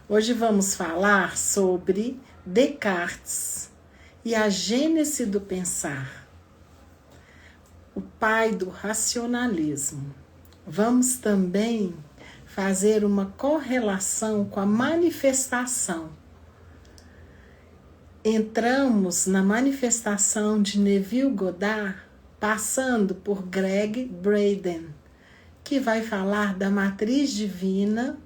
Hoje vamos falar sobre Descartes e a gênese do pensar, o pai do racionalismo. Vamos também fazer uma correlação com a manifestação. Entramos na manifestação de Neville Goddard, passando por Gregg Braden, que vai falar da matriz divina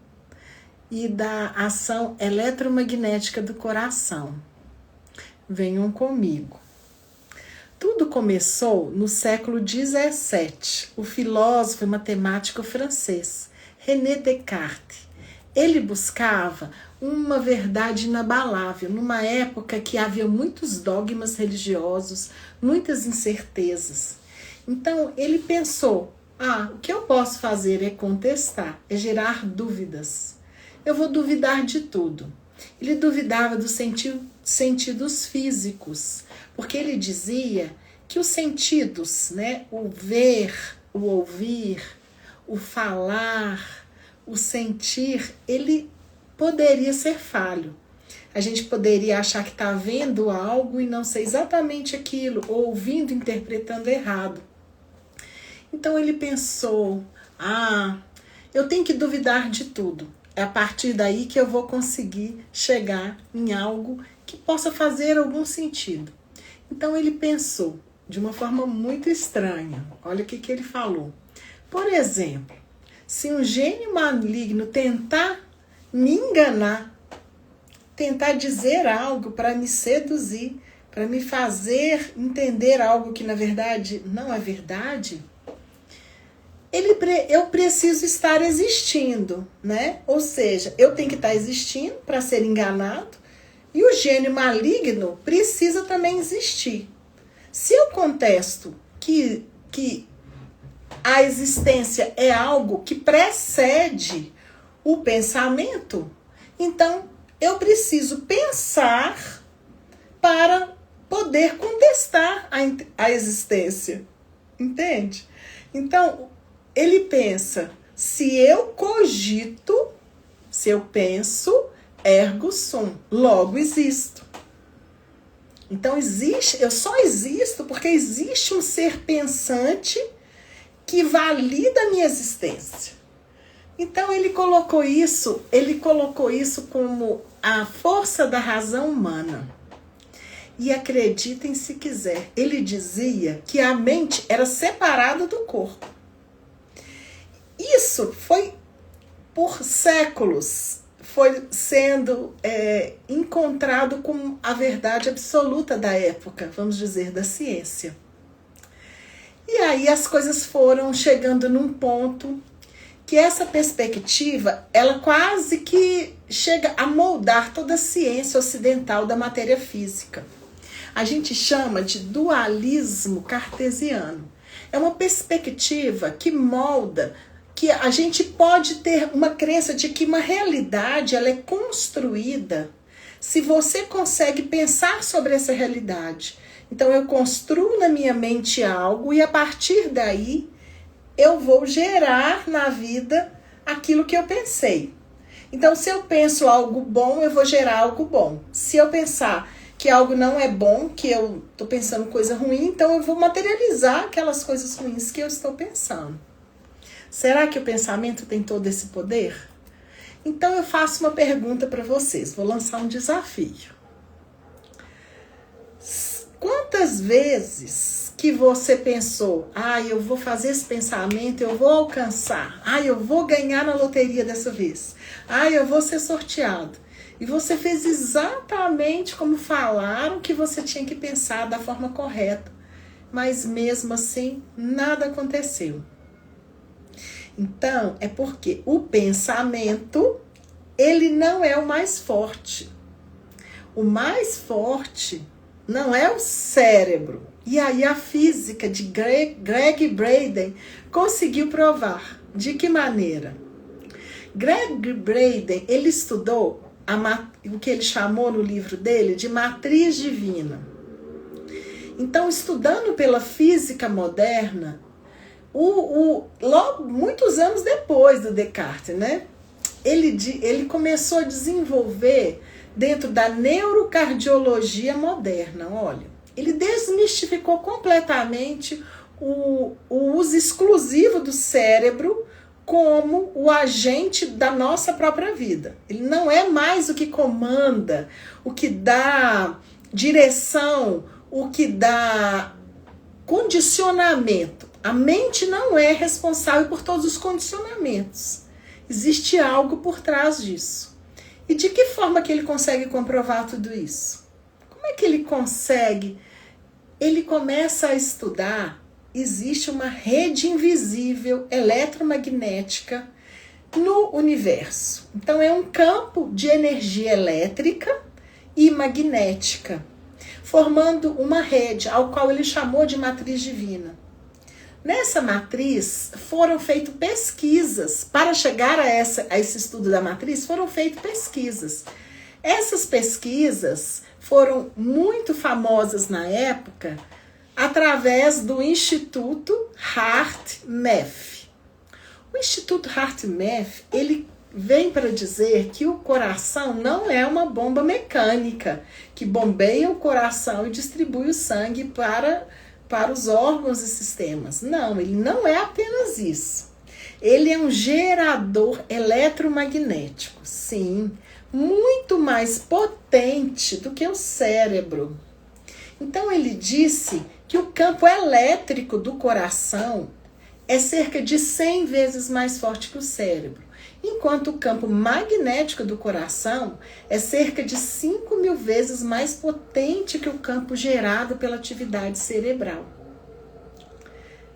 e da ação eletromagnética do coração. Venham comigo. Tudo começou no século XVII. O filósofo e matemático francês René Descartes. Ele buscava uma verdade inabalável, numa época que havia muitos dogmas religiosos, muitas incertezas. Então, ele pensou, o que eu posso fazer é contestar, é gerar dúvidas. Eu vou duvidar de tudo. Ele duvidava dos sentidos físicos, porque ele dizia que os sentidos, o ver, o ouvir, o falar, o sentir, ele poderia ser falho. A gente poderia achar que está vendo algo e não ser exatamente aquilo, ou ouvindo, interpretando errado. Então ele pensou, eu tenho que duvidar de tudo. É a partir daí que eu vou conseguir chegar em algo que possa fazer algum sentido. Então ele pensou de uma forma muito estranha. Olha o que ele falou. Por exemplo, se um gênio maligno tentar me enganar, tentar dizer algo para me seduzir, para me fazer entender algo que na verdade não é verdade, eu preciso estar existindo, Ou seja, eu tenho que estar existindo para ser enganado e o gênio maligno precisa também existir. Se eu contesto que a existência é algo que precede o pensamento, então eu preciso pensar para poder contestar a existência. Entende? Então, ele pensa, se eu cogito, se eu penso, ergo sum, logo existo. Então eu só existo porque existe um ser pensante que valida a minha existência. Então ele colocou isso como a força da razão humana. E acreditem se quiser, ele dizia que a mente era separada do corpo. Isso foi, por séculos, foi sendo encontrado como a verdade absoluta da época, vamos dizer, da ciência. E aí as coisas foram chegando num ponto que essa perspectiva, ela quase que chega a moldar toda a ciência ocidental da matéria física. A gente chama de dualismo cartesiano. É uma perspectiva que molda, que a gente pode ter uma crença de que uma realidade ela é construída se você consegue pensar sobre essa realidade. Então eu construo na minha mente algo e a partir daí eu vou gerar na vida aquilo que eu pensei. Então se eu penso algo bom, eu vou gerar algo bom. Se eu pensar que algo não é bom, que eu estou pensando coisa ruim, então eu vou materializar aquelas coisas ruins que eu estou pensando. Será que o pensamento tem todo esse poder? Então eu faço uma pergunta para vocês, vou lançar um desafio. Quantas vezes que você pensou, eu vou fazer esse pensamento, eu vou alcançar, eu vou ganhar na loteria dessa vez, eu vou ser sorteado. E você fez exatamente como falaram que você tinha que pensar da forma correta, mas mesmo assim nada aconteceu. Então, é porque o pensamento, ele não é o mais forte. O mais forte não é o cérebro. E aí a física de Gregg Braden conseguiu provar. De que maneira? Gregg Braden, ele estudou o que ele chamou no livro dele de matriz divina. Então, estudando pela física moderna, logo muitos anos depois do Descartes, ele começou a desenvolver dentro da neurocardiologia moderna. Olha, ele desmistificou completamente o uso exclusivo do cérebro como o agente da nossa própria vida. Ele não é mais o que comanda, o que dá direção, o que dá condicionamento. A mente não é responsável por todos os condicionamentos. Existe algo por trás disso. E de que forma que ele consegue comprovar tudo isso? Como é que ele consegue? Ele começa a estudar. Existe uma rede invisível eletromagnética no universo. Então é um campo de energia elétrica e magnética, formando uma rede, ao qual ele chamou de matriz divina. Nessa matriz foram feitas pesquisas, para chegar a esse estudo da matriz, foram feitas pesquisas. Essas pesquisas foram muito famosas na época, através do Instituto HeartMath. O Instituto HeartMath, ele vem para dizer que o coração não é uma bomba mecânica, que bombeia o coração e distribui o sangue para os órgãos e sistemas. Não, ele não é apenas isso. Ele é um gerador eletromagnético, sim, muito mais potente do que o cérebro. Então ele disse que o campo elétrico do coração é cerca de 100 vezes mais forte que o cérebro, enquanto o campo magnético do coração é cerca de 5.000 vezes mais potente que o campo gerado pela atividade cerebral.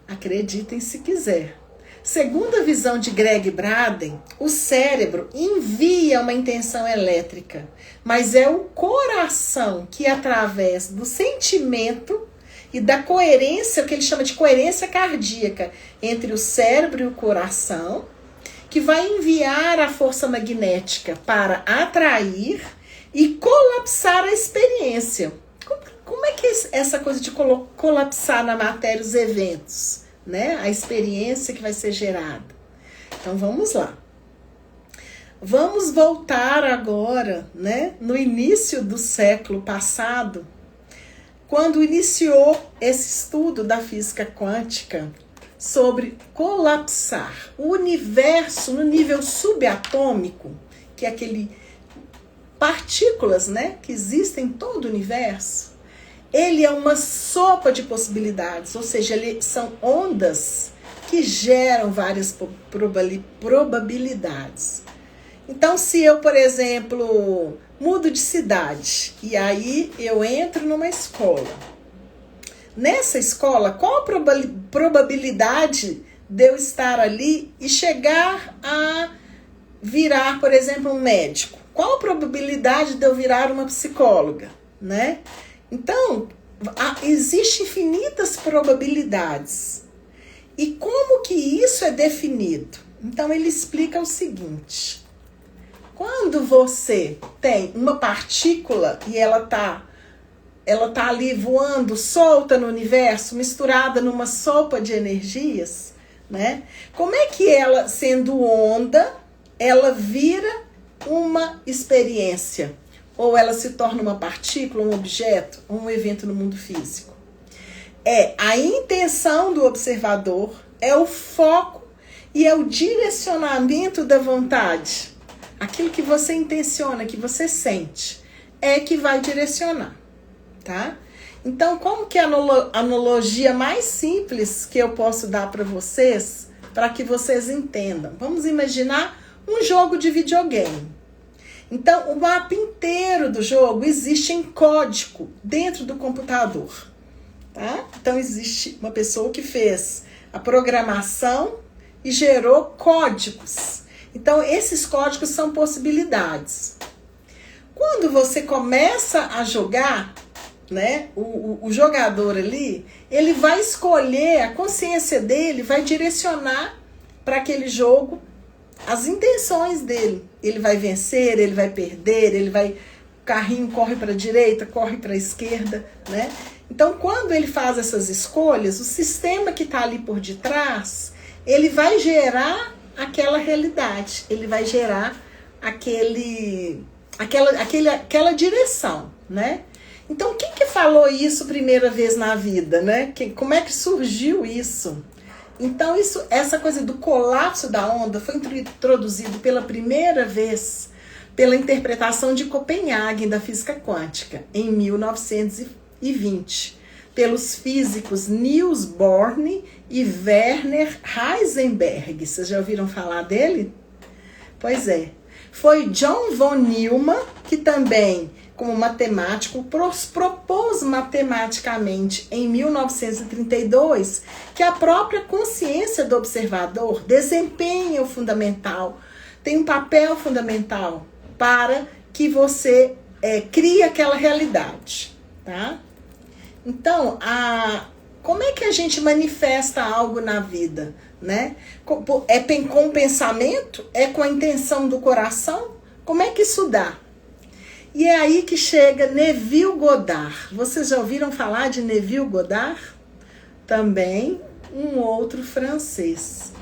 Acreditem se quiser. Segundo a visão de Greg Braden, o cérebro envia uma intenção elétrica, mas é o coração que, através do sentimento e da coerência, o que ele chama de coerência cardíaca, entre o cérebro e o coração, que vai enviar a força magnética para atrair e colapsar a experiência. Como é que é essa coisa de colapsar na matéria os eventos, né? A experiência que vai ser gerada. Então vamos lá. Vamos voltar agora, né, no início do século passado, quando iniciou esse estudo da física quântica sobre colapsar o universo no nível subatômico, que é aquele partículas, né, que existem em todo o universo. Ele é uma sopa de possibilidades, ou seja, são ondas que geram várias probabilidades. Então, se eu, por exemplo, mudo de cidade e aí eu entro numa escola, nessa escola, qual a probabilidade de eu estar ali e chegar a virar, por exemplo, um médico? Qual a probabilidade de eu virar uma psicóloga, né? Então, existem infinitas probabilidades. E como que isso é definido? Então, ele explica o seguinte. Quando você tem uma partícula e ela tá ali voando solta no universo, misturada numa sopa de energias, né? Como é que ela, sendo onda, ela vira uma experiência? Ou ela se torna uma partícula, um objeto, um evento no mundo físico? É a intenção do observador, é o foco e é o direcionamento da vontade. Aquilo que você intenciona, que você sente, é que vai direcionar, tá? Então, como que é a analogia mais simples que eu posso dar para vocês, para que vocês entendam? Vamos imaginar um jogo de videogame. Então, o mapa inteiro do jogo existe em código dentro do computador, tá? Então, existe uma pessoa que fez a programação e gerou códigos. Então, esses códigos são possibilidades. Quando você começa a jogar, né, o jogador ali, ele vai escolher, a consciência dele vai direcionar para aquele jogo as intenções dele. Ele vai vencer, ele vai perder, o carrinho corre para a direita, corre para a esquerda, né? Então, quando ele faz essas escolhas, o sistema que está ali por detrás, ele vai gerar aquela realidade, ele vai gerar aquela direção, né? Então, quem que falou isso primeira vez na vida, né? Como é que surgiu isso? Então, essa coisa do colapso da onda foi introduzido pela primeira vez pela interpretação de Copenhague da física quântica, em 1920, pelos físicos Niels Bohr e Werner Heisenberg. Vocês já ouviram falar dele? Pois é. Foi John von Neumann que também, como matemático, propôs matematicamente em 1932 que a própria consciência do observador desempenha tem um papel fundamental para que você crie aquela realidade, tá? Então, como é que a gente manifesta algo na vida, né? É com o pensamento? É com a intenção do coração? Como é que isso dá? E é aí que chega Neville Goddard. Vocês já ouviram falar de Neville Goddard? Também um outro francês.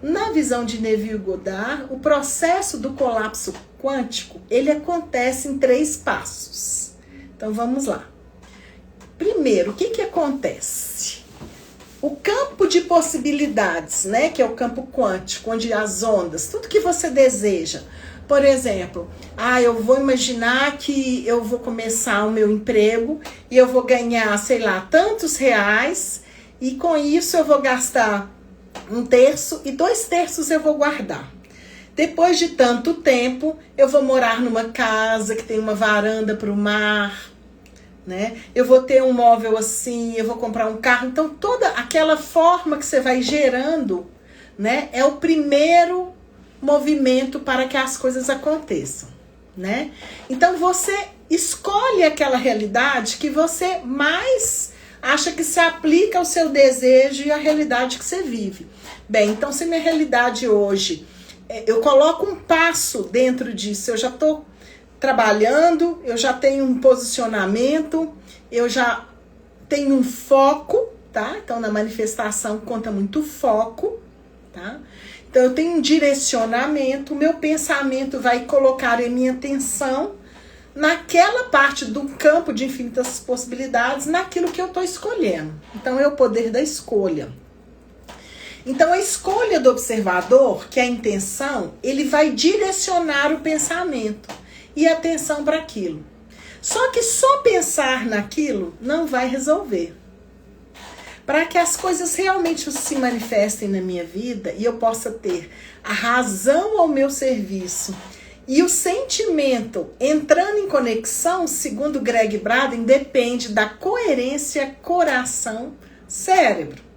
Na visão de Neville Goddard, o processo do colapso quântico, ele acontece em 3 passos. Então vamos lá. Primeiro, o que acontece? O campo de possibilidades, né, que é o campo quântico, onde as ondas, tudo que você deseja. Por exemplo, eu vou imaginar que eu vou começar o meu emprego e eu vou ganhar, sei lá, tantos reais e com isso eu vou gastar 1/3 e 2/3 eu vou guardar. Depois de tanto tempo, eu vou morar numa casa que tem uma varanda para o mar, né? Eu vou ter um móvel assim, eu vou comprar um carro. Então, toda aquela forma que você vai gerando, né, é o primeiro movimento para que as coisas aconteçam, né? Então, você escolhe aquela realidade que você mais acha que se aplica ao seu desejo e à realidade que você vive. Bem, então, se minha realidade hoje, eu coloco um passo dentro disso, eu já estou trabalhando, eu já tenho um posicionamento, eu já tenho um foco, tá? Então, na manifestação conta muito foco, tá? Então, eu tenho um direcionamento, o meu pensamento vai colocar a minha atenção naquela parte do campo de infinitas possibilidades, naquilo que eu estou escolhendo. Então, é o poder da escolha. Então, a escolha do observador, que é a intenção, ele vai direcionar o pensamento e a atenção para aquilo. Só que só pensar naquilo não vai resolver. Para que as coisas realmente se manifestem na minha vida e eu possa ter a razão ao meu serviço e o sentimento entrando em conexão, segundo Greg Braden, depende da coerência coração-cérebro.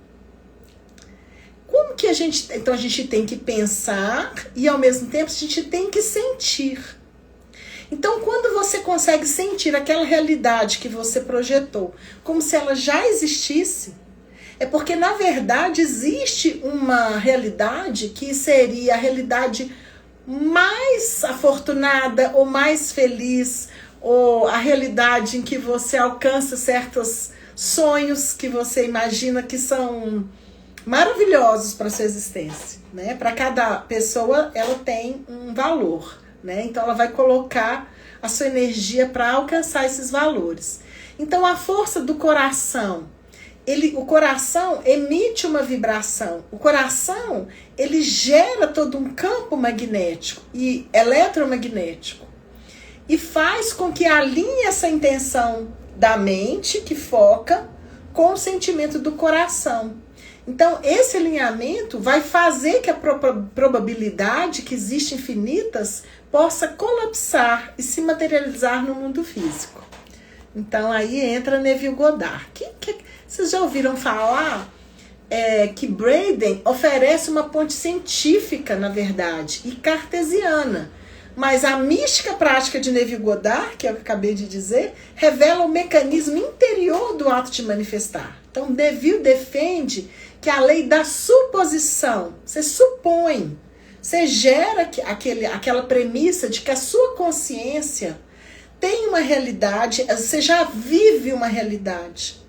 Como que então a gente tem que pensar e ao mesmo tempo a gente tem que sentir. Então, quando você consegue sentir aquela realidade que você projetou, como se ela já existisse, é porque, na verdade, existe uma realidade que seria a realidade mais afortunada ou mais feliz, ou a realidade em que você alcança certos sonhos que você imagina que são maravilhosos para a sua existência, né? Para cada pessoa, ela tem um valor, né? Então, ela vai colocar a sua energia para alcançar esses valores. Então, a força do coração, o coração emite uma vibração. O coração, ele gera todo um campo magnético e eletromagnético e faz com que alinhe essa intenção da mente, que foca, com o sentimento do coração. Então, esse alinhamento vai fazer que a probabilidade, que existe infinitas, possa colapsar e se materializar no mundo físico. Então, aí entra Neville Goddard. Vocês já ouviram falar que Braden oferece uma ponte científica, na verdade, e cartesiana. Mas a mística prática de Neville Goddard, que é o que eu acabei de dizer, revela o mecanismo interior do ato de manifestar. Então, Neville defende que a lei da suposição, você supõe, você gera aquela premissa de que a sua consciência tem uma realidade, você já vive uma realidade.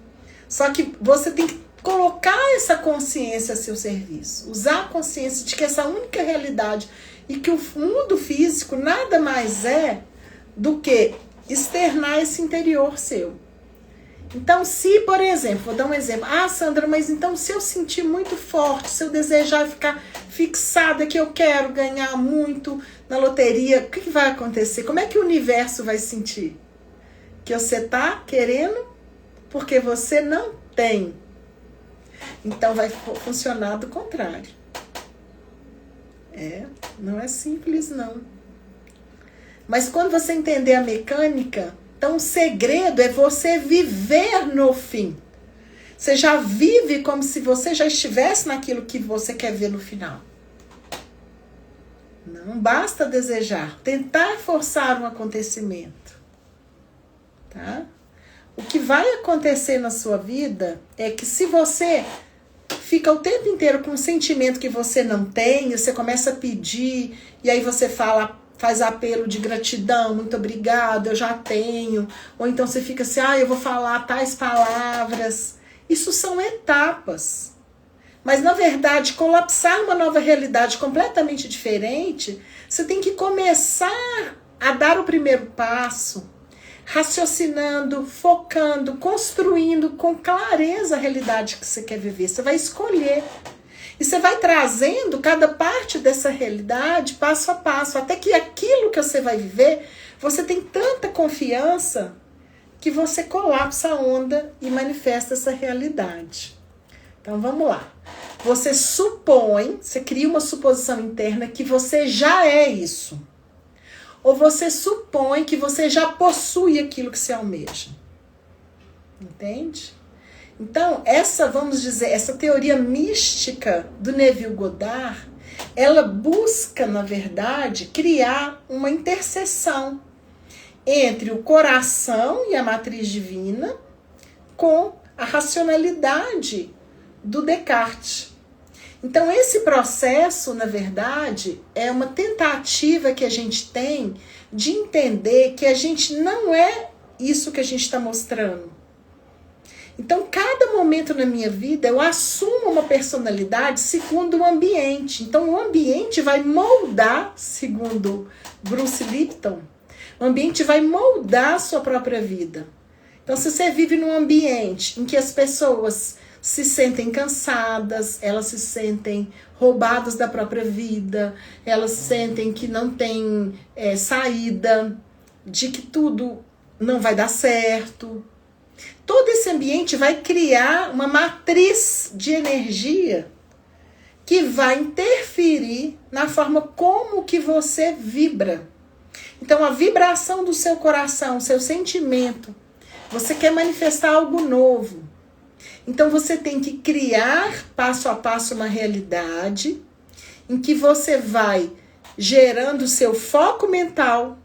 Só que você tem que colocar essa consciência a seu serviço, usar a consciência de que essa única realidade e que o mundo físico nada mais é do que externar esse interior seu. Então, se, por exemplo, vou dar um exemplo. Ah, Sandra, mas então se eu sentir muito forte, se eu desejar ficar fixada que eu quero ganhar muito na loteria, o que vai acontecer? Como é que o universo vai sentir? Que você está querendo porque você não tem. Então vai funcionar do contrário. Não é simples não. Mas quando você entender a mecânica, então o segredo é você viver no fim. Você já vive como se você já estivesse naquilo que você quer ver no final. Não basta desejar, tentar forçar um acontecimento. Tá? O que vai acontecer na sua vida é que se você fica o tempo inteiro com um sentimento que você não tem, você começa a pedir, e aí você faz apelo de gratidão, muito obrigado, eu já tenho. Ou então você fica assim, eu vou falar tais palavras. Isso são etapas. Mas, na verdade, colapsar uma nova realidade completamente diferente, você tem que começar a dar o primeiro passo, raciocinando, focando, construindo com clareza a realidade que você quer viver. Você vai escolher. E você vai trazendo cada parte dessa realidade passo a passo, até que aquilo que você vai viver, você tem tanta confiança que você colapsa a onda e manifesta essa realidade. Então vamos lá. Você supõe, você cria uma suposição interna que você já é isso. Ou você supõe que você já possui aquilo que você almeja. Entende? Então, vamos dizer, essa teoria mística do Neville Goddard, ela busca, na verdade, criar uma interseção entre o coração e a matriz divina com a racionalidade do Descartes. Então, esse processo, na verdade, é uma tentativa que a gente tem de entender que a gente não é isso que a gente está mostrando. Então, cada momento na minha vida, eu assumo uma personalidade segundo o ambiente. Então, o ambiente vai moldar, segundo Bruce Lipton, o ambiente vai moldar a sua própria vida. Então, se você vive num ambiente em que as pessoas se sentem cansadas, elas se sentem roubadas da própria vida, elas sentem que não tem saída, de que tudo não vai dar certo. Todo esse ambiente vai criar uma matriz de energia que vai interferir na forma como que você vibra. Então, a vibração do seu coração, seu sentimento, você quer manifestar algo novo. Então, você tem que criar passo a passo uma realidade em que você vai gerando o seu foco mental.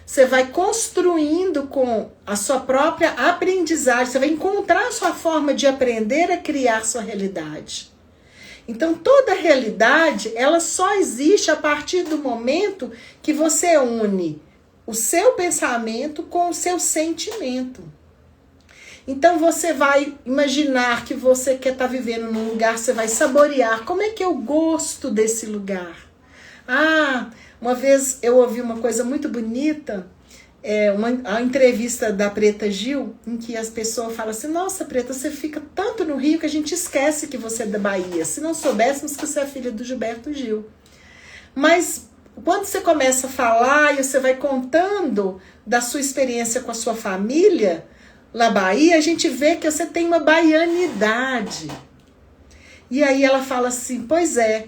Você vai construindo com a sua própria aprendizagem, você vai encontrar a sua forma de aprender a criar sua realidade. Então, toda realidade, ela só existe a partir do momento que você une o seu pensamento com o seu sentimento. Então, você vai imaginar que você quer estar vivendo num lugar, você vai saborear. Como é que eu gosto desse lugar? Uma vez eu ouvi uma coisa muito bonita, uma entrevista da Preta Gil, em que as pessoas falam assim, nossa, Preta, você fica tanto no Rio que a gente esquece que você é da Bahia. Se não soubéssemos que você é filha do Gilberto Gil. Mas quando você começa a falar e você vai contando da sua experiência com a sua família na Bahia, a gente vê que você tem uma baianidade. E aí ela fala assim, pois é,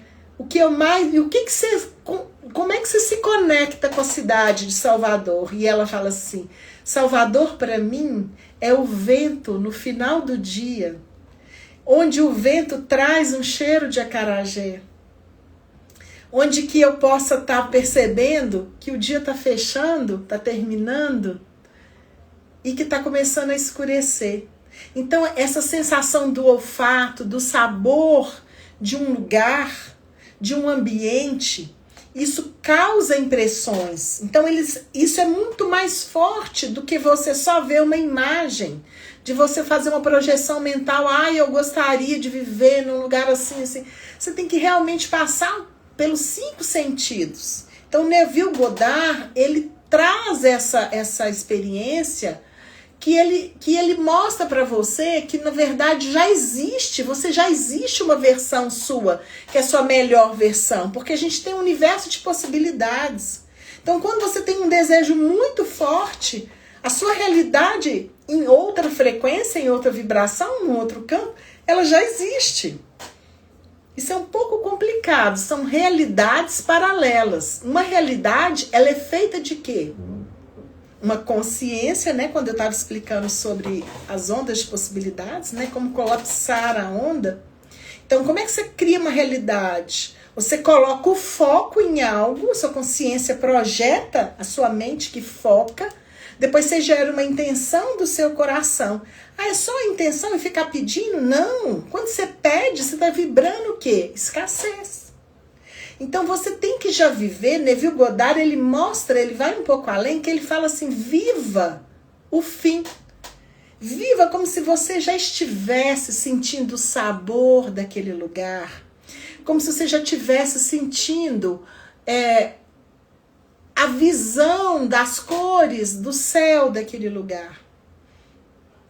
como é que você se conecta com a cidade de Salvador? E ela fala assim, Salvador para mim é o vento no final do dia, onde o vento traz um cheiro de acarajé, onde que eu possa estar percebendo que o dia está fechando, está terminando e que está começando a escurecer. Então essa sensação do olfato, do sabor de um lugar, de um ambiente, Isso causa impressões. Então, isso é muito mais forte do que você só ver uma imagem, de você fazer uma projeção mental. Eu gostaria de viver num lugar assim, assim. Você tem que realmente passar pelos 5 sentidos. Então, Neville Goddard, ele traz essa experiência que ele mostra para você que, na verdade, você já existe uma versão sua, que é a sua melhor versão, porque a gente tem um universo de possibilidades. Então, quando você tem um desejo muito forte, a sua realidade em outra frequência, em outra vibração, em outro campo, ela já existe. Isso é um pouco complicado, são realidades paralelas. Uma realidade, ela é feita de quê? Uma consciência, né? Quando eu estava explicando sobre as ondas de possibilidades, né? Como colapsar a onda. Então, como é que você cria uma realidade? Você coloca o foco em algo, sua consciência projeta a sua mente que foca, depois você gera uma intenção do seu coração. É só a intenção e ficar pedindo? Não. Quando você pede, você está vibrando o quê? Escassez. Então você tem que já viver. Neville Goddard, ele mostra, ele vai um pouco além, que ele fala assim, viva o fim. Viva como se você já estivesse sentindo o sabor daquele lugar. Como se você já estivesse sentindo a visão das cores do céu daquele lugar.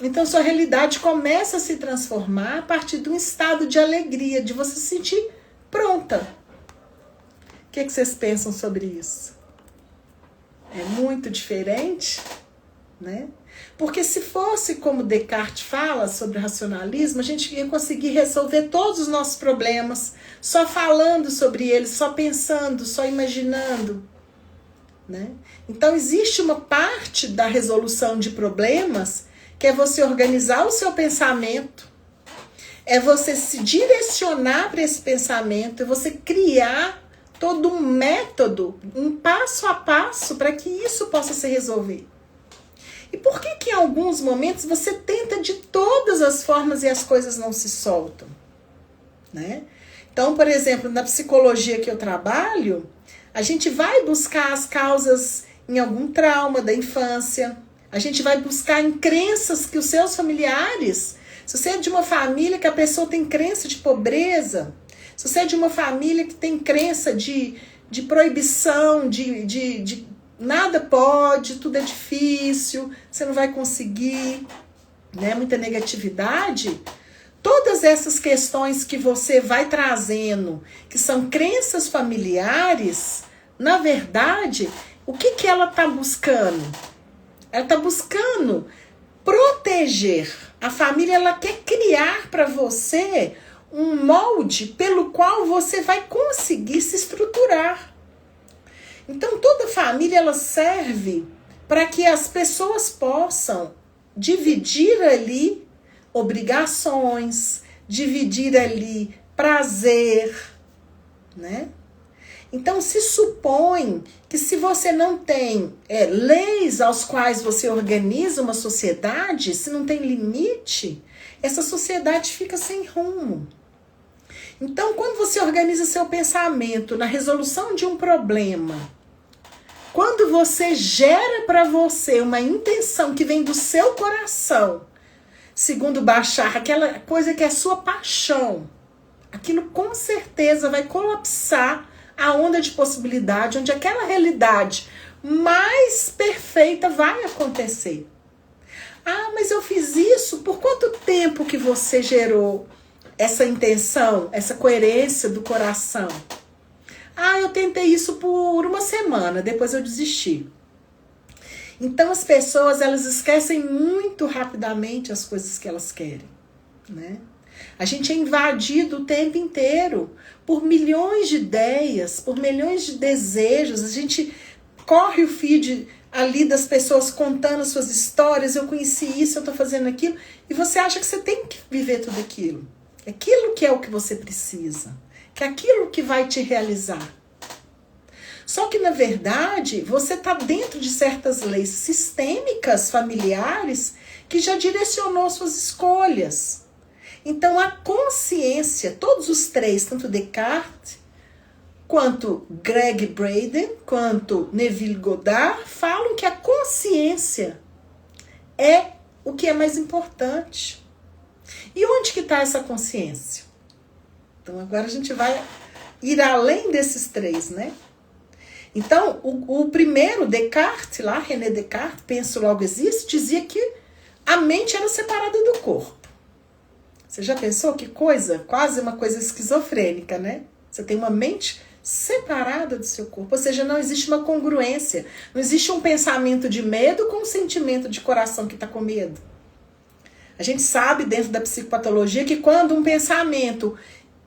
Então sua realidade começa a se transformar a partir de um estado de alegria, de você se sentir pronta. O que vocês pensam sobre isso? É muito diferente, né? Porque se fosse como Descartes fala sobre racionalismo, a gente ia conseguir resolver todos os nossos problemas só falando sobre eles, só pensando, só imaginando, né? Então existe uma parte da resolução de problemas que é você organizar o seu pensamento, é você se direcionar para esse pensamento, é você criar todo um método, um passo a passo para que isso possa se resolver. E por que em alguns momentos você tenta de todas as formas e as coisas não se soltam? Né? Então, por exemplo, na psicologia que eu trabalho, a gente vai buscar as causas em algum trauma da infância, a gente vai buscar em crenças que os seus familiares, se você é de uma família que a pessoa tem crença de pobreza, se você é de uma família que tem crença de proibição, de nada pode, tudo é difícil, você não vai conseguir, né? Muita negatividade. Todas essas questões que você vai trazendo, que são crenças familiares, na verdade, o que ela está buscando? Ela está buscando proteger. A família, ela quer criar para você um molde pelo qual você vai conseguir se estruturar. Então, toda família, ela serve para que as pessoas possam dividir ali obrigações, dividir ali prazer, né? Então, se supõe que se você não tem leis aos quais você organiza uma sociedade, se não tem limite, essa sociedade fica sem rumo. Então, quando você organiza seu pensamento na resolução de um problema, quando você gera para você uma intenção que vem do seu coração, segundo Bashar, aquela coisa que é sua paixão, aquilo com certeza vai colapsar a onda de possibilidade, onde aquela realidade mais perfeita vai acontecer. Mas eu fiz isso, por quanto tempo que você gerou essa intenção, essa coerência do coração? Eu tentei isso por uma semana, depois eu desisti. Então as pessoas, elas esquecem muito rapidamente as coisas que elas querem, né? A gente é invadido o tempo inteiro por milhões de ideias, por milhões de desejos. A gente corre o feed ali das pessoas contando as suas histórias. Eu conheci isso, eu estou fazendo aquilo. E você acha que você tem que viver tudo aquilo. Aquilo que é o que você precisa. Que é aquilo que vai te realizar. Só que, na verdade, você está dentro de certas leis sistêmicas, familiares, que já direcionou suas escolhas. Então, a consciência, todos os três, tanto Descartes, quanto Greg Braden, quanto Neville Goddard falam que a consciência é o que é mais importante. E onde que está essa consciência? Então agora a gente vai ir além desses três, né? Então, o primeiro, Descartes, lá, René Descartes, penso logo existe, dizia que a mente era separada do corpo. Você já pensou que coisa? Quase uma coisa esquizofrênica, né? Você tem uma mente separada do seu corpo, ou seja, não existe uma congruência, não existe um pensamento de medo com um sentimento de coração que está com medo. A gente sabe dentro da psicopatologia que quando um pensamento,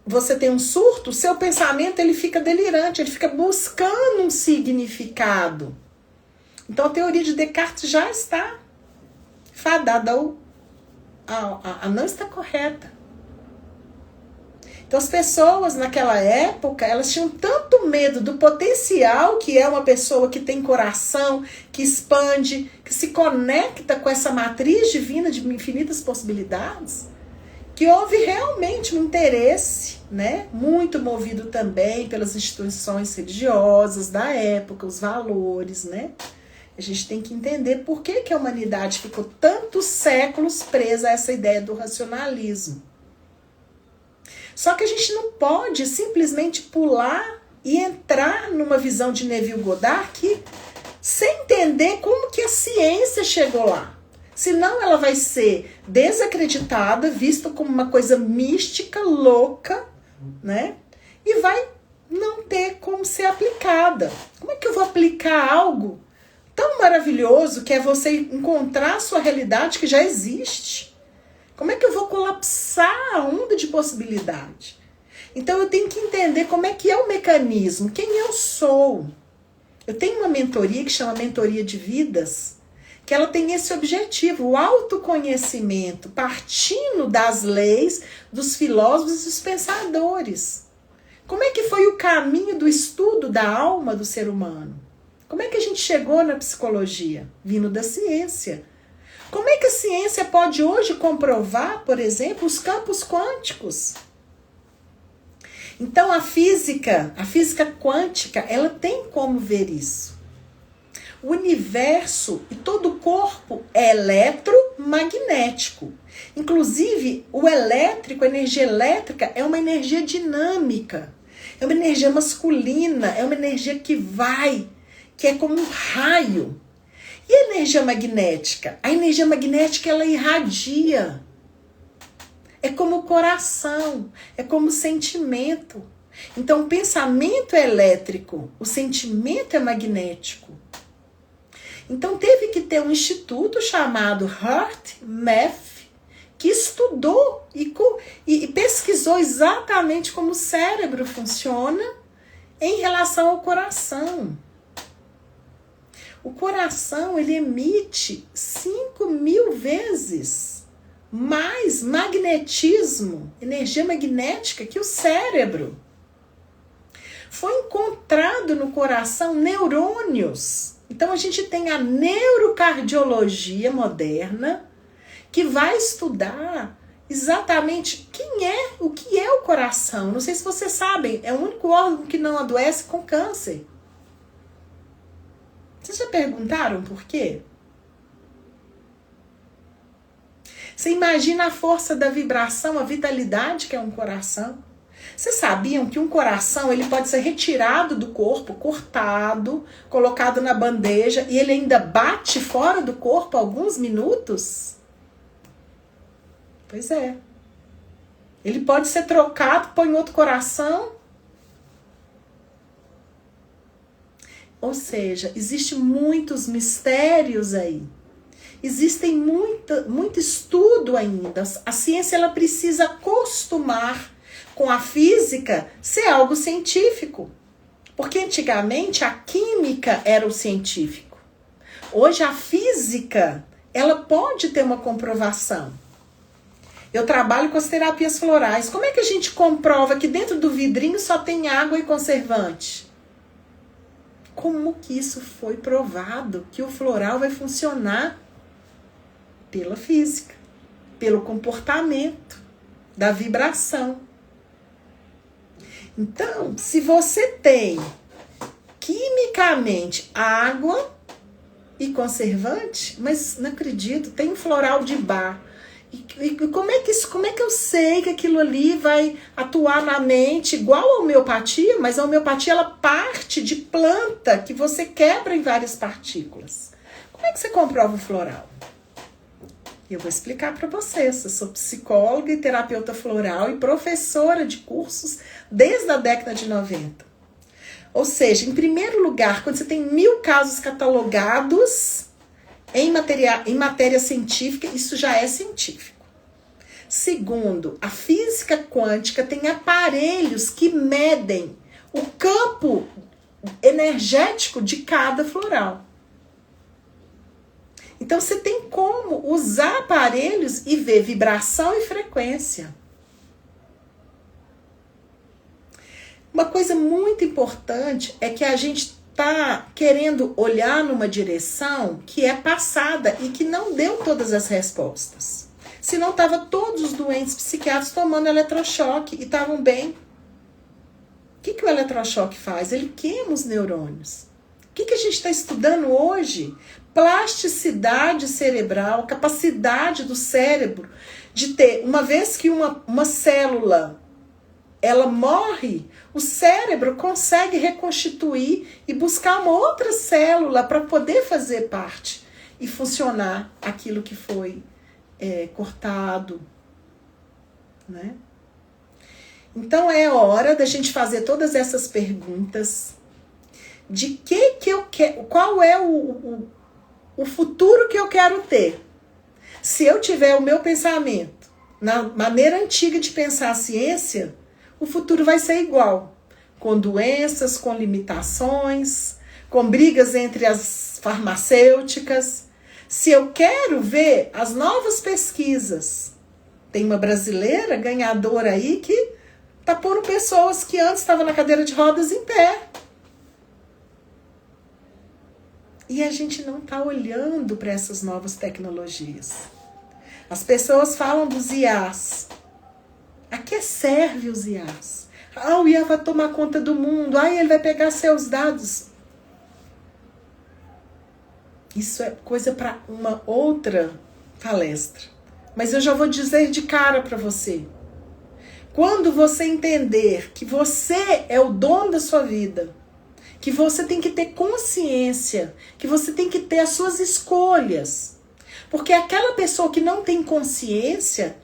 você tem um surto, o seu pensamento ele fica delirante, ele fica buscando um significado. Então a teoria de Descartes já está fadada a não estar correta. Então as pessoas naquela época, elas tinham tanto medo do potencial que é uma pessoa que tem coração, que expande, que se conecta com essa matriz divina de infinitas possibilidades, que houve realmente um interesse, né, muito movido também pelas instituições religiosas da época, os valores, né? A gente tem que entender por que a humanidade ficou tantos séculos presa a essa ideia do racionalismo. Só que a gente não pode simplesmente pular e entrar numa visão de Neville Goddard sem entender como que a ciência chegou lá. Senão ela vai ser desacreditada, vista como uma coisa mística, louca, né? E vai não ter como ser aplicada. Como é que eu vou aplicar algo tão maravilhoso que é você encontrar a sua realidade que já existe? Como é que eu vou colapsar a onda de possibilidade? Então eu tenho que entender como é que é o mecanismo, quem eu sou. Eu tenho uma mentoria que chama Mentoria de Vidas, que ela tem esse objetivo, o autoconhecimento, partindo das leis, dos filósofos e dos pensadores. Como é que foi o caminho do estudo da alma do ser humano? Como é que a gente chegou na psicologia? Vindo da ciência. Como é que a ciência pode hoje comprovar, por exemplo, os campos quânticos? Então a física quântica, ela tem como ver isso. O universo e todo o corpo é eletromagnético. Inclusive, o elétrico, a energia elétrica, é uma energia dinâmica. É uma energia masculina, é uma energia que vai, que é como um raio. E a energia magnética? A energia magnética, ela irradia. É como o coração, é como o sentimento. Então, o pensamento é elétrico, o sentimento é magnético. Então, teve que ter um instituto chamado HeartMath, que estudou e pesquisou exatamente como o cérebro funciona em relação ao coração. O coração, ele emite 5.000 vezes mais magnetismo, energia magnética, que o cérebro. Foi encontrado no coração neurônios. Então a gente tem a neurocardiologia moderna, que vai estudar exatamente o que é o coração. Não sei se vocês sabem, é o único órgão que não adoece com câncer. Vocês já perguntaram por quê? Você imagina a força da vibração, a vitalidade que é um coração? Vocês sabiam que um coração ele pode ser retirado do corpo, cortado, colocado na bandeja e ele ainda bate fora do corpo alguns minutos? Pois é. Ele pode ser trocado, põe outro coração. Ou seja, existem muitos mistérios aí. Existem muito estudo ainda. A ciência ela precisa acostumar com a física ser algo científico. Porque antigamente a química era o científico. Hoje a física ela pode ter uma comprovação. Eu trabalho com as terapias florais. Como é que a gente comprova que dentro do vidrinho só tem água e conservante? Como que isso foi provado? Que o floral vai funcionar pela física, pelo comportamento, da vibração. Então, se você tem quimicamente água e conservante, mas não acredito, tem um floral de bar. E como é que eu sei que aquilo ali vai atuar na mente igual a homeopatia, mas a homeopatia ela parte de planta que você quebra em várias partículas. Como é que você comprova o floral? Eu vou explicar para vocês. Eu sou psicóloga e terapeuta floral e professora de cursos desde a década de 90. Ou seja, em primeiro lugar, quando você tem 1000 casos catalogados em matéria científica, isso já é científico. Segundo, a física quântica tem aparelhos que medem o campo energético de cada floral. Então, você tem como usar aparelhos e ver vibração e frequência. Uma coisa muito importante é que a gente está querendo olhar numa direção que é passada e que não deu todas as respostas. Senão, estavam todos os doentes psiquiátricos tomando eletrochoque e estavam bem. O que o eletrochoque faz? Ele queima os neurônios. O que a gente está estudando hoje? Plasticidade cerebral, capacidade do cérebro de ter, uma vez que uma célula ela morre, o cérebro consegue reconstituir e buscar uma outra célula para poder fazer parte e funcionar aquilo que foi cortado, né? Então é hora da gente fazer todas essas perguntas de que eu quero, qual é o futuro que eu quero ter. Se eu tiver o meu pensamento na maneira antiga de pensar a ciência, o futuro vai ser igual, com doenças, com limitações, com brigas entre as farmacêuticas. Se eu quero ver as novas pesquisas, tem uma brasileira ganhadora aí que tá pondo pessoas que antes estavam na cadeira de rodas em pé. E a gente não está olhando para essas novas tecnologias. As pessoas falam dos IAs. A que serve os IAs? O IA vai tomar conta do mundo. Ele vai pegar seus dados. Isso é coisa para uma outra palestra. Mas eu já vou dizer de cara para você. Quando você entender que você é o dono da sua vida, que você tem que ter consciência, que você tem que ter as suas escolhas. Porque aquela pessoa que não tem consciência,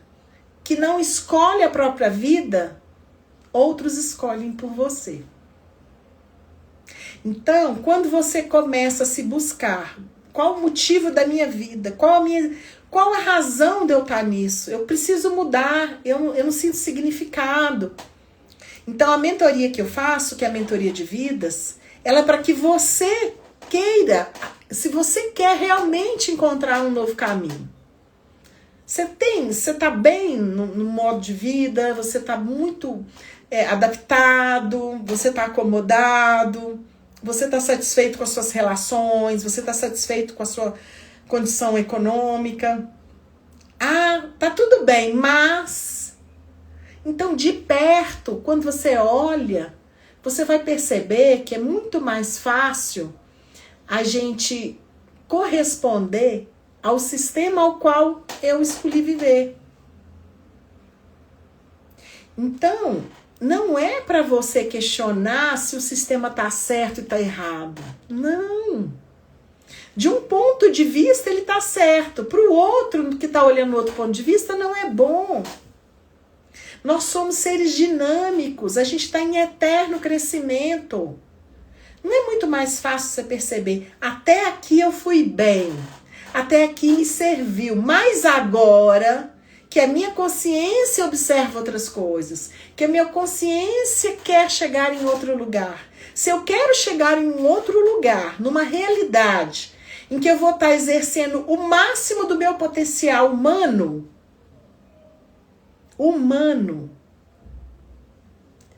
que não escolhe a própria vida, outros escolhem por você. Então, quando você começa a se buscar, qual o motivo da minha vida, qual a razão de eu estar nisso? Eu preciso mudar, eu não sinto significado. Então, a mentoria que eu faço, que é a mentoria de vidas, ela é para que você queira, se você quer realmente encontrar um novo caminho. Você está bem no modo de vida, você está muito adaptado, você está acomodado, você está satisfeito com as suas relações, você está satisfeito com a sua condição econômica. Tá tudo bem, mas... Então, de perto, quando você olha, você vai perceber que é muito mais fácil a gente corresponder ao sistema ao qual eu escolhi viver. Então, não é para você questionar se o sistema está certo e está errado. Não. De um ponto de vista, ele está certo. Para o outro, que está olhando do outro ponto de vista, não é bom. Nós somos seres dinâmicos. A gente está em eterno crescimento. Não é muito mais fácil você perceber? Até aqui eu fui bem. Até aqui me serviu. Mas agora que a minha consciência observa outras coisas, que a minha consciência quer chegar em outro lugar. Se eu quero chegar em outro lugar, numa realidade em que eu vou estar exercendo o máximo do meu potencial humano,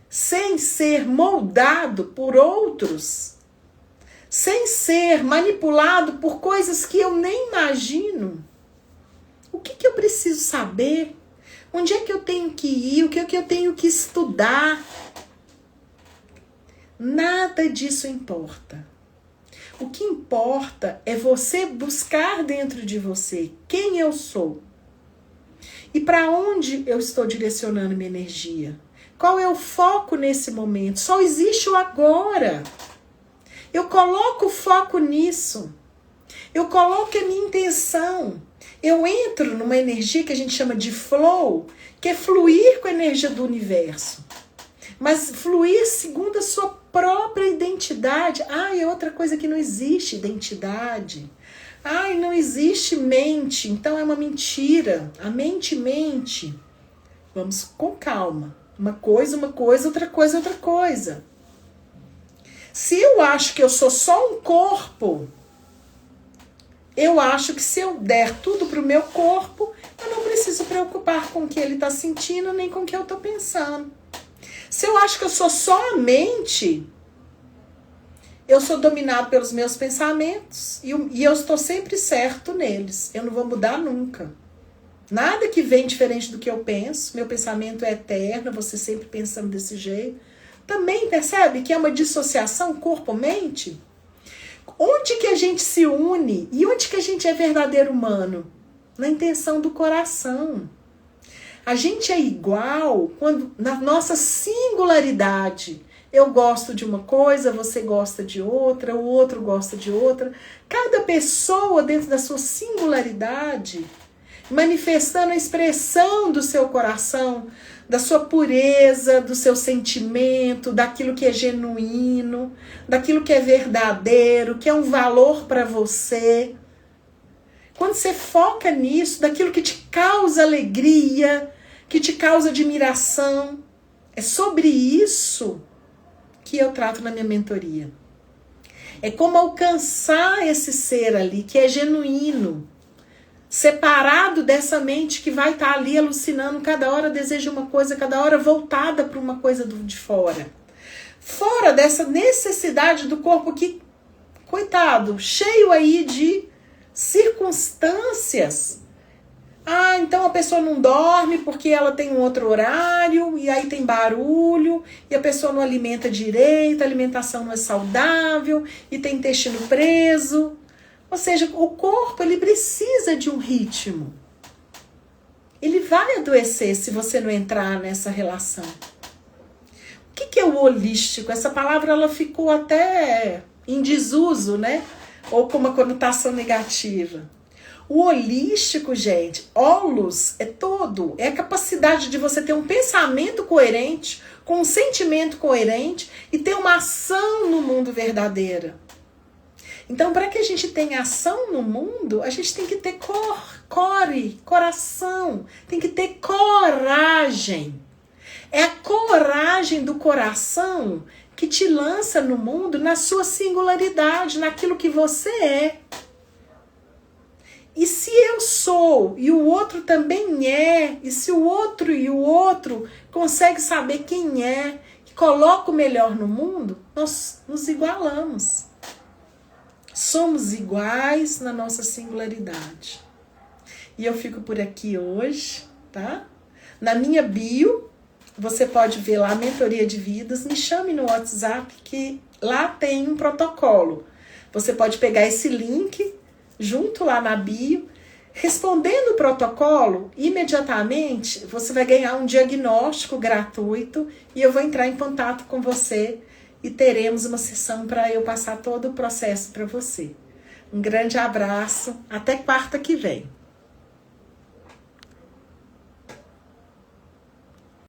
sem ser moldado por outros, sem ser manipulado por coisas que eu nem imagino, o que eu preciso saber? Onde é que eu tenho que ir? O que eu tenho que estudar? Nada disso importa. O que importa é você buscar dentro de você quem eu sou. E para onde eu estou direcionando minha energia? Qual é o foco nesse momento? Só existe o agora. Eu coloco o foco nisso. Eu coloco a minha intenção. Eu entro numa energia que a gente chama de flow, que é fluir com a energia do universo. Mas fluir segundo a sua própria identidade. É outra coisa que não existe identidade. Não existe mente, então é uma mentira. A mente mente. Vamos com calma. Uma coisa, outra coisa, outra coisa. Se eu acho que eu sou só um corpo, eu acho que se eu der tudo pro meu corpo, eu não preciso preocupar com o que ele está sentindo, nem com o que eu estou pensando. Se eu acho que eu sou só a mente, eu sou dominado pelos meus pensamentos e eu estou sempre certo neles. Eu não vou mudar nunca. Nada que vem diferente do que eu penso. Meu pensamento é eterno, você sempre pensando desse jeito. Também percebe que é uma dissociação corpo-mente? Onde que a gente se une e onde que a gente é verdadeiro humano? Na intenção do coração. A gente é igual quando na nossa singularidade. Eu gosto de uma coisa, você gosta de outra, o outro gosta de outra. Cada pessoa dentro da sua singularidade, manifestando a expressão do seu coração, da sua pureza, do seu sentimento, daquilo que é genuíno, daquilo que é verdadeiro, que é um valor para você. Quando você foca nisso, daquilo que te causa alegria, que te causa admiração, é sobre isso que eu trato na minha mentoria. É como alcançar esse ser ali, que é genuíno, separado dessa mente que vai estar ali alucinando, cada hora deseja uma coisa, cada hora voltada para uma coisa de fora. Fora dessa necessidade do corpo que, coitado, cheio aí de circunstâncias. Então a pessoa não dorme porque ela tem um outro horário, e aí tem barulho, e a pessoa não alimenta direito, a alimentação não é saudável, e tem intestino preso. Ou seja, o corpo ele precisa de um ritmo. Ele vai adoecer se você não entrar nessa relação. O que é o holístico? Essa palavra ela ficou até em desuso, né? Ou com uma conotação negativa. O holístico, gente, holos é todo. É a capacidade de você ter um pensamento coerente, com um sentimento coerente e ter uma ação no mundo verdadeira. Então, para que a gente tenha ação no mundo, a gente tem que ter coração, tem que ter coragem. É a coragem do coração que te lança no mundo na sua singularidade, naquilo que você é. E se eu sou e o outro também é, e se o outro e o outro consegue saber quem é, que coloca o melhor no mundo, nós nos igualamos. Somos iguais na nossa singularidade. E eu fico por aqui hoje, tá? Na minha bio, você pode ver lá a Mentoria de Vidas. Me chame no WhatsApp que lá tem um protocolo. Você pode pegar esse link junto lá na bio. Respondendo o protocolo, imediatamente você vai ganhar um diagnóstico gratuito e eu vou entrar em contato com você e teremos uma sessão para eu passar todo o processo para você. Um grande abraço, até quarta que vem.